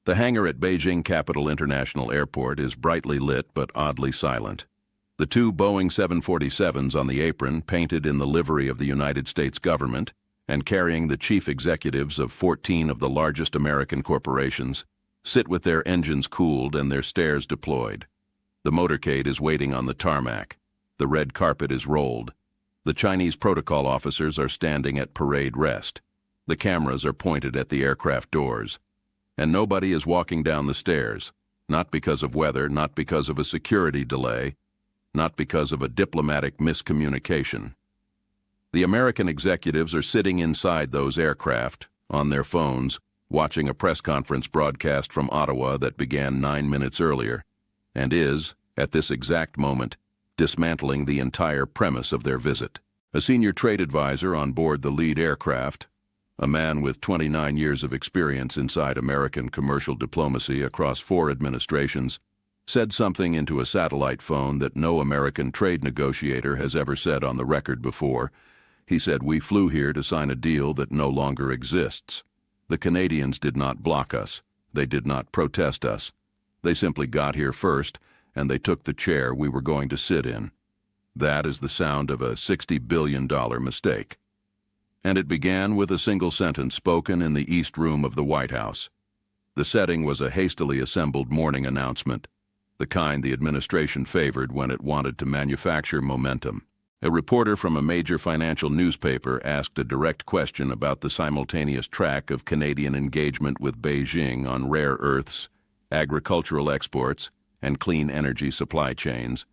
The hangar at Beijing Capital International Airport is brightly lit but oddly silent. The two Boeing 747s on the apron, painted in the livery of the United States government and carrying the chief executives of 14 of the largest American corporations, sit with their engines cooled and their stairs deployed. The motorcade is waiting on the tarmac. The red carpet is rolled. The Chinese protocol officers are standing at parade rest. The cameras are pointed at the aircraft doors. And nobody is walking down the stairs, not because of weather, not because of a security delay, not because of a diplomatic miscommunication. The American executives are sitting inside those aircraft, on their phones, watching a press conference broadcast from Ottawa that began 9 minutes earlier, and is, at this exact moment, dismantling the entire premise of their visit. A senior trade advisor on board the lead aircraft, a man with 29 years of experience inside American commercial diplomacy across 4 administrations, said something into a satellite phone that no American trade negotiator has ever said on the record before. He said, "We flew here to sign a deal that no longer exists. The Canadians did not block us. They did not protest us. They simply got here first, and they took the chair we were going to sit in. That is the sound of a $60 billion mistake." And it began with a single sentence spoken in the East Room of the White House. The setting was a hastily assembled morning announcement, the kind the administration favored when it wanted to manufacture momentum. A reporter from a major financial newspaper asked a direct question about the simultaneous track of Canadian engagement with Beijing on rare earths, agricultural exports, and clean energy supply chains,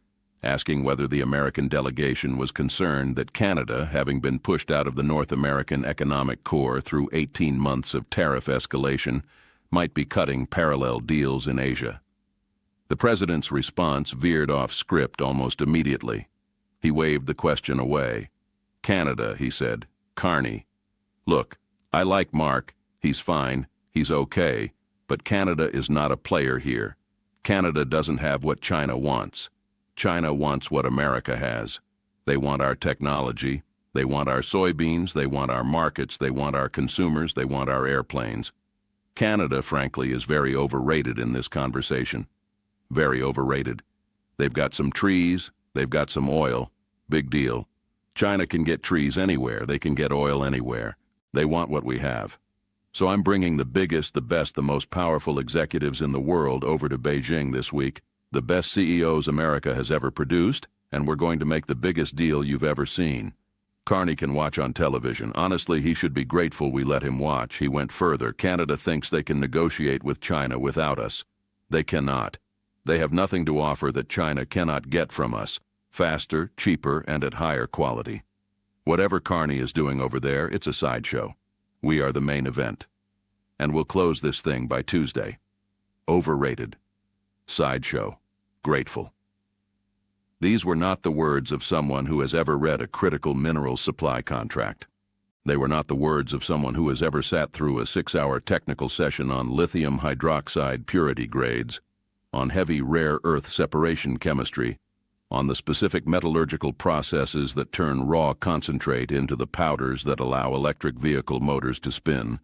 asking whether the American delegation was concerned that Canada, having been pushed out of the North American economic core through 18 months of tariff escalation, might be cutting parallel deals in Asia. The president's response veered off script almost immediately. He waved the question away. "Canada," he said. "Carney. Look, I like Mark. He's fine. He's okay. But Canada is not a player here. Canada doesn't have what China wants. China wants what America has. They want our technology. They want our soybeans. They want our markets. They want our consumers. They want our airplanes. Canada, frankly, is very overrated in this conversation. Very overrated. They've got some trees. They've got some oil. Big deal. China can get trees anywhere. They can get oil anywhere. They want what we have. So I'm bringing the biggest, the best, the most powerful executives in the world over to Beijing this week, the best CEOs America has ever produced, and we're going to make the biggest deal you've ever seen. Carney can watch on television. Honestly, he should be grateful we let him watch." He went further. "Canada thinks they can negotiate with China without us. They cannot. They have nothing to offer that China cannot get from us, faster, cheaper, and at higher quality. Whatever Carney is doing over there, it's a sideshow. We are the main event. And we'll close this thing by Tuesday. Overrated. Sideshow. Grateful." These were not the words of someone who has ever read a critical mineral supply contract. They were not the words of someone who has ever sat through a 6-hour technical session on lithium hydroxide purity grades, on heavy rare earth separation chemistry, on the specific metallurgical processes that turn raw concentrate into the powders that allow electric vehicle motors to spin,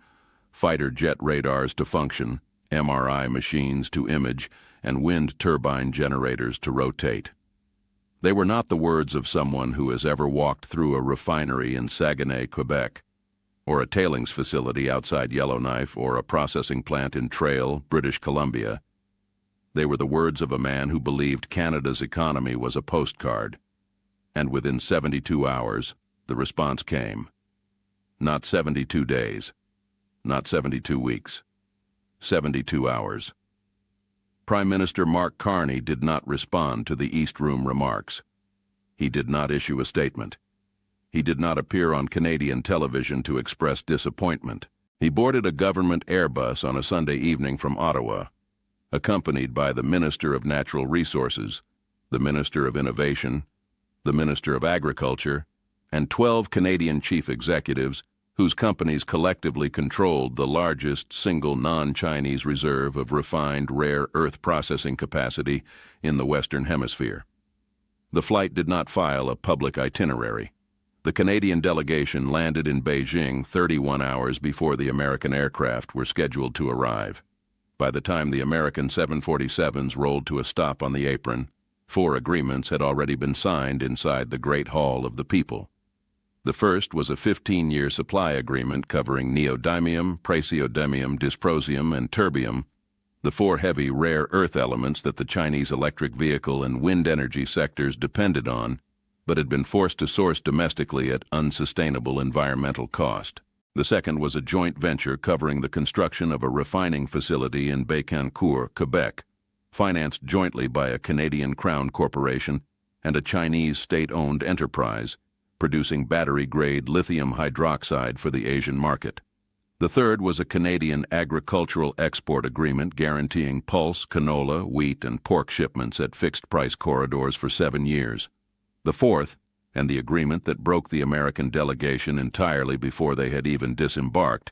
fighter jet radars to function, MRI machines to image, and wind turbine generators to rotate. They were not the words of someone who has ever walked through a refinery in Saguenay, Quebec, or a tailings facility outside Yellowknife, or a processing plant in Trail, British Columbia. They were the words of a man who believed Canada's economy was a postcard. And within 72 hours, the response came. Not 72 days. Not 72 weeks. 72 hours. Prime Minister Mark Carney did not respond to the East Room remarks. He did not issue a statement. He did not appear on Canadian television to express disappointment. He boarded a government Airbus on a Sunday evening from Ottawa, accompanied by the Minister of Natural Resources, the Minister of Innovation, the Minister of Agriculture, and 12 Canadian chief executives whose companies collectively controlled the largest single non-Chinese reserve of refined rare earth processing capacity in the Western Hemisphere. The flight did not file a public itinerary. The Canadian delegation landed in Beijing 31 hours before the American aircraft were scheduled to arrive. By the time the American 747s rolled to a stop on the apron, 4 agreements had already been signed inside the Great Hall of the People. The first was a 15-year supply agreement covering neodymium, praseodymium, dysprosium, and terbium, the 4 heavy rare earth elements that the Chinese electric vehicle and wind energy sectors depended on, but had been forced to source domestically at unsustainable environmental cost. The second was a joint venture covering the construction of a refining facility in Bécancour, Quebec, financed jointly by a Canadian Crown Corporation and a Chinese state-owned enterprise, producing battery-grade lithium hydroxide for the Asian market. The third was a Canadian agricultural export agreement guaranteeing pulse, canola, wheat, and pork shipments at fixed-price corridors for 7 years. The fourth, and the agreement that broke the American delegation entirely before they had even disembarked,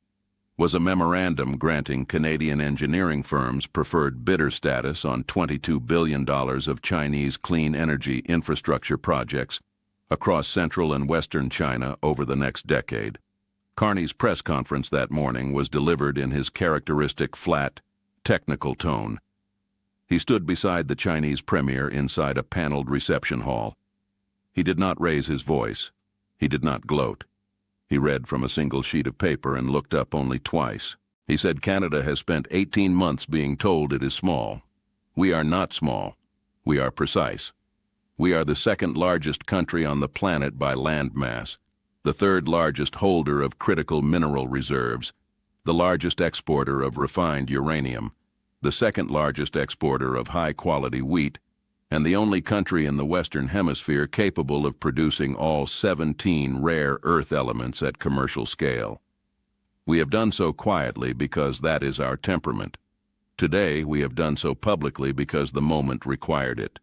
was a memorandum granting Canadian engineering firms preferred bidder status on $22 billion of Chinese clean energy infrastructure projects across central and western China over the next decade. Carney's press conference that morning was delivered in his characteristic flat, technical tone. He stood beside the Chinese premier inside a paneled reception hall. He did not raise his voice. He did not gloat. He read from a single sheet of paper and looked up only twice. He said Canada has spent 18 months being told it is small. We are not small. We are precise. We are the second largest country on the planet by land mass, the third largest holder of critical mineral reserves, the largest exporter of refined uranium, the second largest exporter of high-quality wheat, and the only country in the Western Hemisphere capable of producing all 17 rare earth elements at commercial scale. We have done so quietly because that is our temperament. Today, we have done so publicly because the moment required it.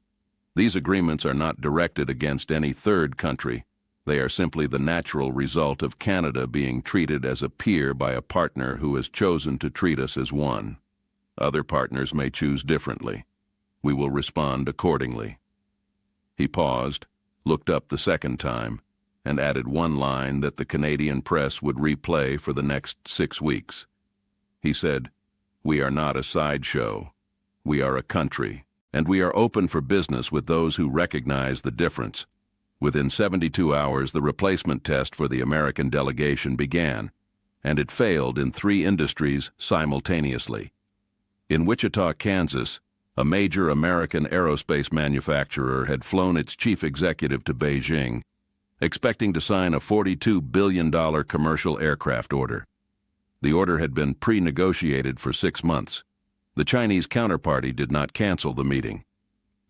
These agreements are not directed against any third country. They are simply the natural result of Canada being treated as a peer by a partner who has chosen to treat us as one. Other partners may choose differently. We will respond accordingly. He paused, looked up the second time, and added one line that the Canadian press would replay for the next 6 weeks. He said, "We are not a sideshow. We are a country, and we are open for business with those who recognize the difference." Within 72 hours, the replacement test for the American delegation began, and it failed in 3 industries simultaneously. In Wichita, Kansas, a major American aerospace manufacturer had flown its chief executive to Beijing, expecting to sign a $42 billion commercial aircraft order. The order had been pre-negotiated for 6 months. The Chinese counterparty did not cancel the meeting.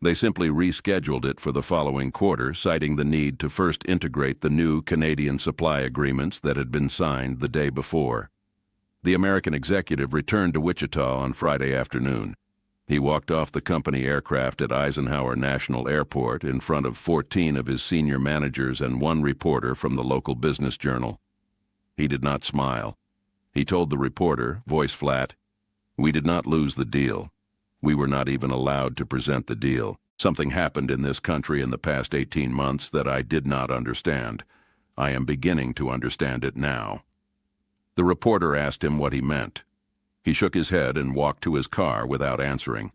They simply rescheduled it for the following quarter, citing the need to first integrate the new Canadian supply agreements that had been signed the day before. The American executive returned to Wichita on Friday afternoon. He walked off the company aircraft at Eisenhower National Airport in front of 14 of his senior managers and 1 reporter from the local business journal. He did not smile. He told the reporter, voice flat, "We did not lose the deal. We were not even allowed to present the deal. Something happened in this country in the past 18 months that I did not understand. I am beginning to understand it now." The reporter asked him what he meant. He shook his head and walked to his car without answering.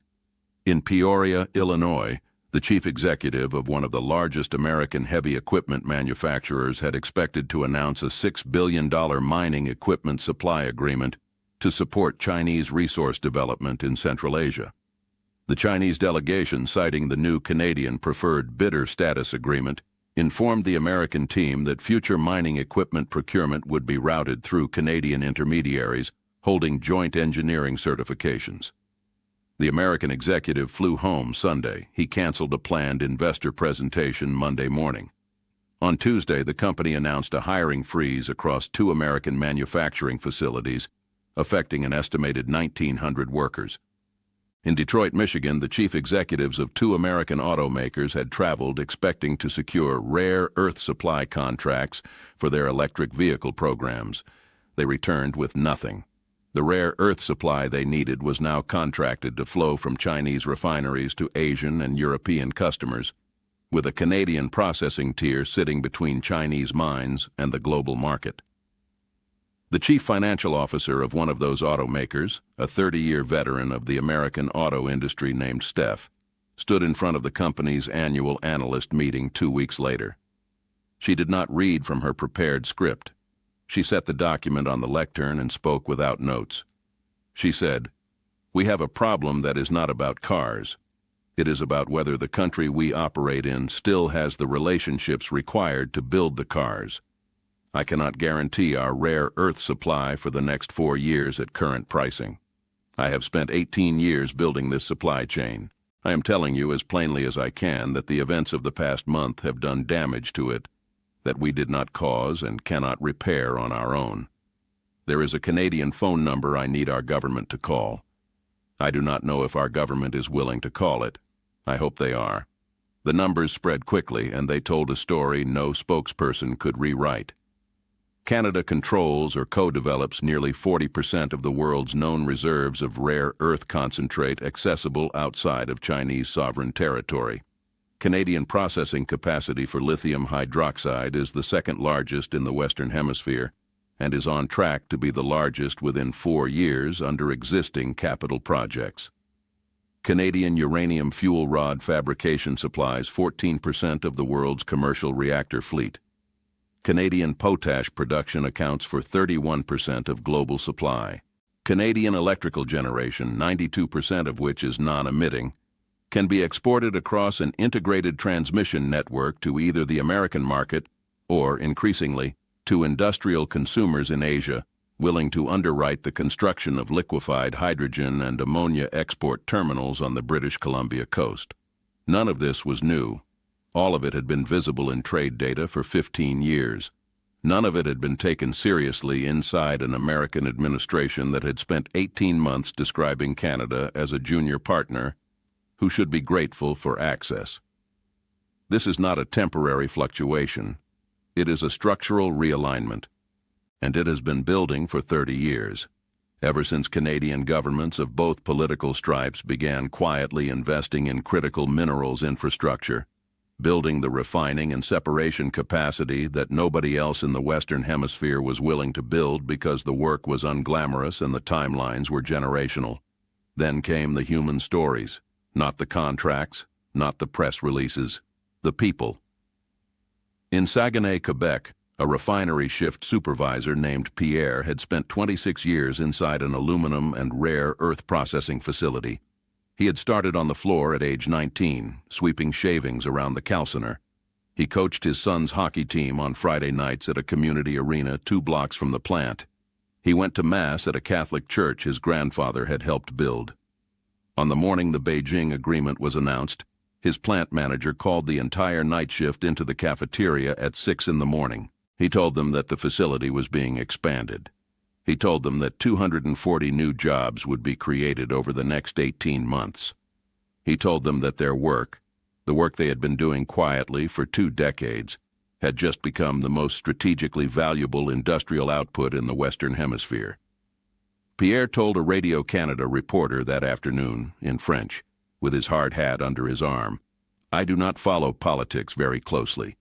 In Peoria, Illinois, the chief executive of one of the largest American heavy equipment manufacturers had expected to announce a $6 billion mining equipment supply agreement to support Chinese resource development in Central Asia. The Chinese delegation, citing the new Canadian preferred bidder status agreement, informed the American team that future mining equipment procurement would be routed through Canadian intermediaries holding joint engineering certifications. The American executive flew home Sunday. He canceled a planned investor presentation Monday morning. On Tuesday, the company announced a hiring freeze across 2 American manufacturing facilities, affecting an estimated 1,900 workers. In Detroit, Michigan, the chief executives of 2 American automakers had traveled expecting to secure rare earth supply contracts for their electric vehicle programs. They returned with nothing. The rare earth supply they needed was now contracted to flow from Chinese refineries to Asian and European customers, with a Canadian processing tier sitting between Chinese mines and the global market. The chief financial officer of one of those automakers, a 30-year veteran of the American auto industry named Steph, stood in front of the company's annual analyst meeting 2 weeks later. She did not read from her prepared script. She set the document on the lectern and spoke without notes. She said, "We have a problem that is not about cars. It is about whether the country we operate in still has the relationships required to build the cars. I cannot guarantee our rare earth supply for the next 4 years at current pricing. I have spent 18 years building this supply chain. I am telling you as plainly as I can that the events of the past month have done damage to it that we did not cause and cannot repair on our own. There is a Canadian phone number I need our government to call. I do not know if our government is willing to call it. I hope they are." The numbers spread quickly, and they told a story no spokesperson could rewrite. Canada controls or co-develops nearly 40% of the world's known reserves of rare earth concentrate accessible outside of Chinese sovereign territory. Canadian processing capacity for lithium hydroxide is the second largest in the Western Hemisphere and is on track to be the largest within 4 years under existing capital projects. Canadian uranium fuel rod fabrication supplies 14% of the world's commercial reactor fleet. Canadian potash production accounts for 31% of global supply. Canadian electrical generation, 92% of which is non-emitting, can be exported across an integrated transmission network to either the American market or, increasingly, to industrial consumers in Asia willing to underwrite the construction of liquefied hydrogen and ammonia export terminals on the British Columbia coast. None of this was new. All of it had been visible in trade data for 15 years. None of it had been taken seriously inside an American administration that had spent 18 months describing Canada as a junior partner who should be grateful for access. This is not a temporary fluctuation. It is a structural realignment, and it has been building for 30 years, ever since Canadian governments of both political stripes began quietly investing in critical minerals infrastructure, building the refining and separation capacity that nobody else in the Western Hemisphere was willing to build because the work was unglamorous and the timelines were generational. Then came the human stories. Not the contracts, not the press releases, the people. In Saguenay, Quebec, a refinery shift supervisor named Pierre had spent 26 years inside an aluminum and rare earth processing facility. He had started on the floor at age 19, sweeping shavings around the calciner. He coached his son's hockey team on Friday nights at a community arena 2 blocks from the plant. He went to Mass at a Catholic church his grandfather had helped build. On the morning the Beijing Agreement was announced, his plant manager called the entire night shift into the cafeteria at 6 in the morning. He told them that the facility was being expanded. He told them that 240 new jobs would be created over the next 18 months. He told them that their work, the work they had been doing quietly for 2 decades, had just become the most strategically valuable industrial output in the Western Hemisphere. Pierre told a Radio Canada reporter that afternoon, in French, with his hard hat under his arm, "I do not follow politics very closely.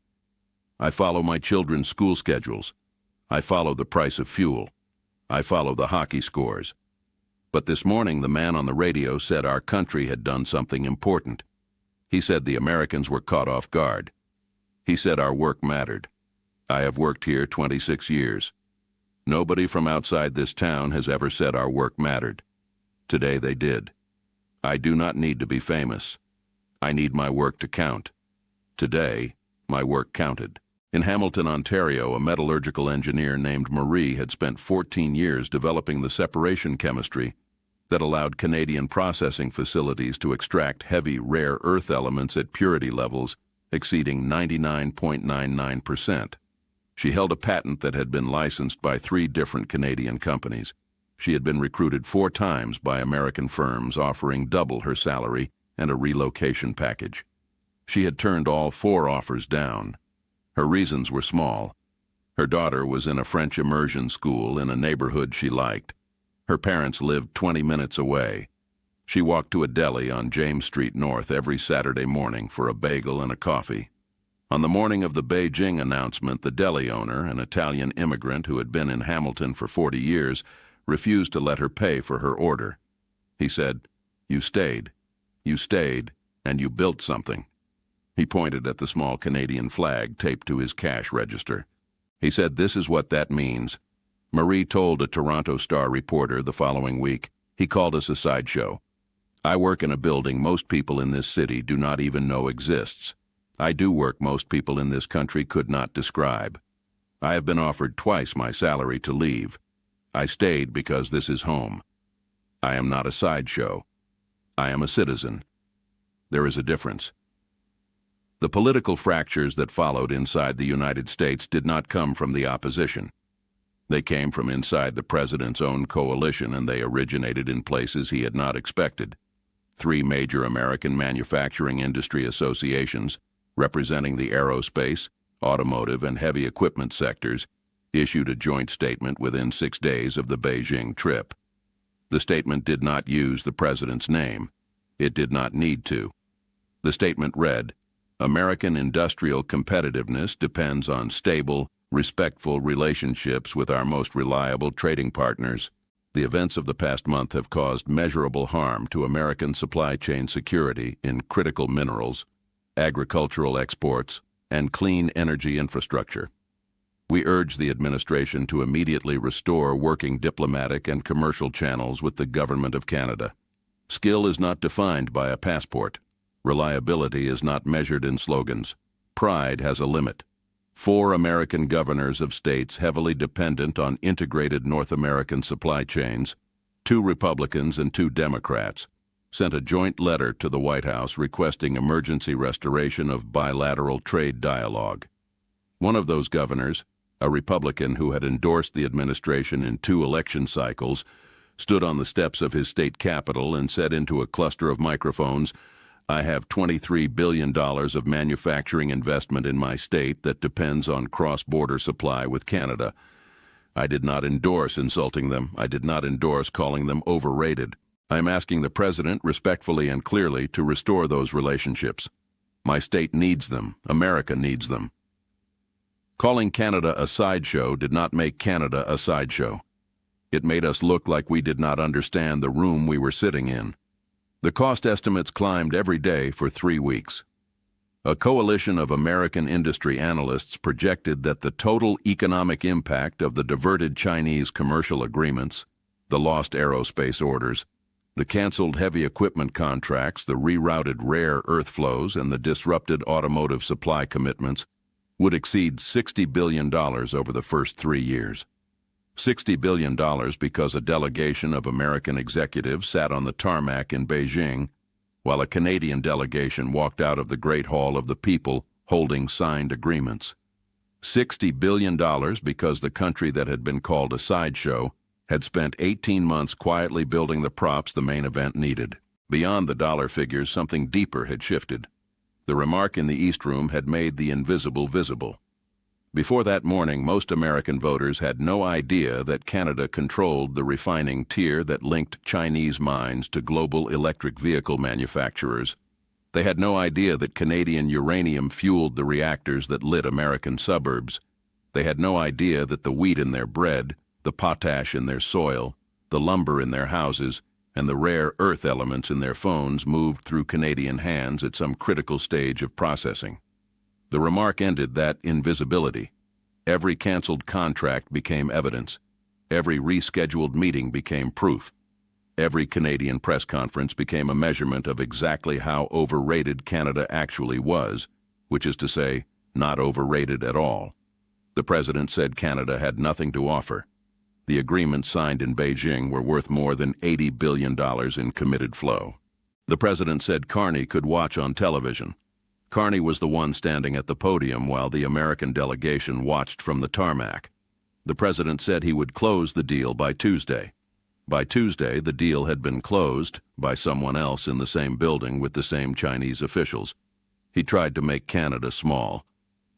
I follow my children's school schedules. I follow the price of fuel. I follow the hockey scores. But this morning the man on the radio said our country had done something important. He said the Americans were caught off guard. He said our work mattered. I have worked here 26 years. Nobody from outside this town has ever said our work mattered. Today they did. I do not need to be famous. I need my work to count. Today, my work counted." In Hamilton, Ontario, a metallurgical engineer named Marie had spent 14 years developing the separation chemistry that allowed Canadian processing facilities to extract heavy, rare earth elements at purity levels exceeding 99.99%. She held a patent that had been licensed by 3 different Canadian companies. She had been recruited 4 times by American firms offering double her salary and a relocation package. She had turned all 4 offers down. Her reasons were small. Her daughter was in a French immersion school in a neighborhood she liked. Her parents lived 20 minutes away. She walked to a deli on James Street North every Saturday morning for a bagel and a coffee. On the morning of the Beijing announcement, the deli owner, an Italian immigrant who had been in Hamilton for 40 years, refused to let her pay for her order. He said, "You stayed, and you built something." He pointed at the small Canadian flag taped to his cash register. He said, "This is what that means." Marie told a Toronto Star reporter the following week, "He called us a sideshow. I work in a building most people in this city do not even know exists. I do work most people in this country could not describe. I have been offered twice my salary to leave. I stayed because this is home. I am not a sideshow. I am a citizen. There is a difference." The political fractures that followed inside the United States did not come from the opposition. They came from inside the president's own coalition, and they originated in places he had not expected. 3 major American manufacturing industry associations, representing the aerospace, automotive, and heavy equipment sectors, issued a joint statement within 6 days of the Beijing trip. The statement did not use the president's name. It did not need to. The statement read, "American industrial competitiveness depends on stable, respectful relationships with our most reliable trading partners. The events of the past month have caused measurable harm to American supply chain security in critical minerals, agricultural exports, and clean energy infrastructure. We urge the administration to immediately restore working diplomatic and commercial channels with the Government of Canada. Skill is not defined by a passport. Reliability is not measured in slogans. Pride has a limit. 4 American governors of states heavily dependent on integrated North American supply chains, 2 Republicans and 2 Democrats, sent a joint letter to the White House requesting emergency restoration of bilateral trade dialogue. One of those governors, a Republican who had endorsed the administration in 2 election cycles, stood on the steps of his state capitol and said into a cluster of microphones, "I have $23 billion of manufacturing investment in my state that depends on cross-border supply with Canada. I did not endorse insulting them. I did not endorse calling them overrated. I am asking the President respectfully and clearly to restore those relationships. My state needs them. America needs them." Calling Canada a sideshow did not make Canada a sideshow. It made us look like we did not understand the room we were sitting in. The cost estimates climbed every day for 3 weeks. A coalition of American industry analysts projected that the total economic impact of the diverted Chinese commercial agreements, the lost aerospace orders, the canceled heavy equipment contracts, the rerouted rare earth flows, and the disrupted automotive supply commitments would exceed $60 billion over the first 3 years. $60 billion because a delegation of American executives sat on the tarmac in Beijing, while a Canadian delegation walked out of the Great Hall of the People holding signed agreements. $60 billion because the country that had been called a sideshow had spent 18 months quietly building the props the main event needed. Beyond the dollar figures, something deeper had shifted. The remark in the East Room had made the invisible visible. Before that morning, most American voters had no idea that Canada controlled the refining tier that linked Chinese mines to global electric vehicle manufacturers. They had no idea that Canadian uranium fueled the reactors that lit American suburbs. They had no idea that the wheat in their bread, the potash in their soil, the lumber in their houses, and the rare earth elements in their phones moved through Canadian hands at some critical stage of processing. The remark ended that invisibility. Every canceled contract became evidence. Every rescheduled meeting became proof. Every Canadian press conference became a measurement of exactly how overrated Canada actually was, which is to say, not overrated at all. The President said Canada had nothing to offer. The agreements signed in Beijing were worth more than $80 billion in committed flow. The President said Carney could watch on television. Carney was the one standing at the podium while the American delegation watched from the tarmac. The President said he would close the deal by Tuesday. By Tuesday, the deal had been closed by someone else in the same building with the same Chinese officials. He tried to make Canada small.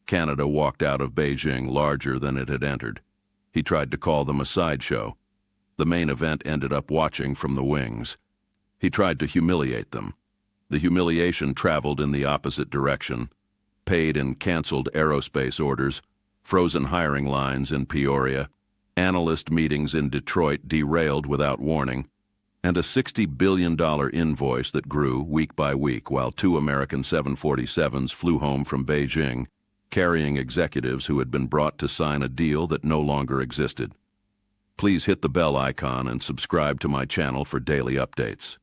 Canada walked out of Beijing larger than it had entered. He tried to call them a sideshow. The main event ended up watching from the wings. He tried to humiliate them. The humiliation traveled in the opposite direction. paid and canceled aerospace orders, frozen hiring lines in Peoria, analyst meetings in Detroit derailed without warning, and a $60 billion invoice that grew week by week while 2 American 747s flew home from Beijing, carrying executives who had been brought to sign a deal that no longer existed. Please hit the bell icon and subscribe to my channel for daily updates.